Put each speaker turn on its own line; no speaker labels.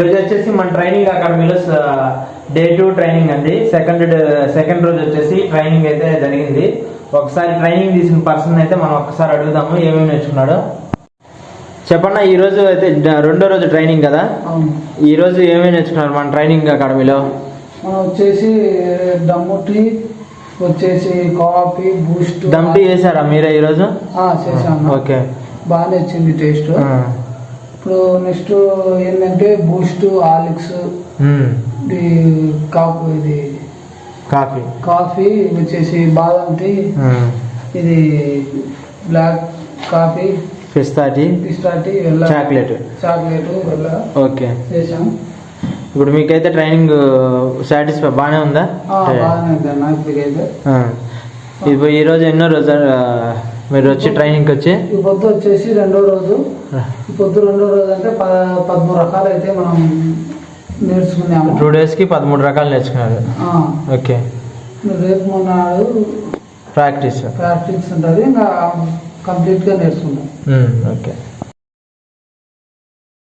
ఈరోజు వచ్చేసి మన ట్రైనింగ్ అకాడమీలో డే 2 ట్రైనింగ్ అండి. సెకండ్ రోజు వచ్చేసి ట్రైనింగ్ అయితే జరిగింది. ఒకసారి ట్రైనింగ్ తీసిన పర్సన్ అయితే మనం ఒకసారి అడుగుదాము ఏమేమి నేర్చుకున్నాడో. చెప్పన్నా, ఈరోజు అయితే రెండో రోజు ట్రైనింగ్ కదా, ఈరోజు ఏమేమి నేర్చుకున్నారు మన ట్రైనింగ్ అకాడమీలో?
వచ్చేసి దమ్ము టీ, వచ్చేసి కాఫీ, బూస్ట్.
దమ్ టీ చేశారా మీరే ఈరోజు?
చేశాను.
ఓకే,
బాగా వచ్చింది టేస్ట్. ఇప్పుడు నెక్స్ట్ ఏంటంటే బూస్ట్, హార్లిక్స్, కాఫీ వచ్చేసి బాదం టీ, ఇది బ్లాక్ కాఫీ,
పిస్తా టీ, చాక్లెట్. ఓకే,
చేసాం.
ఇప్పుడు మీకైతే ట్రైనింగ్ సాటిస్ఫై బాగానే ఉందా?
బాగానే ఉంది అన్న. ఇప్పటికైతే
ఇప్పుడు ఈరోజు ఎన్నో రోజు మీరు వచ్చి ట్రైనింగ్కి వచ్చి?
ఈ పొద్దు వచ్చేసి రెండో రోజు. ఈ పొద్దు రెండో రోజు అంటే 13 రకాలు అయితే మనం నేర్చుకున్నాము.
2 డేస్కి 13 రకాలు నేర్చుకున్నారు. ఓకే,
రేపు మొన్నాడు
ప్రాక్టీస్
ఉంటుంది, ఇంకా కంప్లీట్గా నేర్చుకుంటాం.
ఓకే.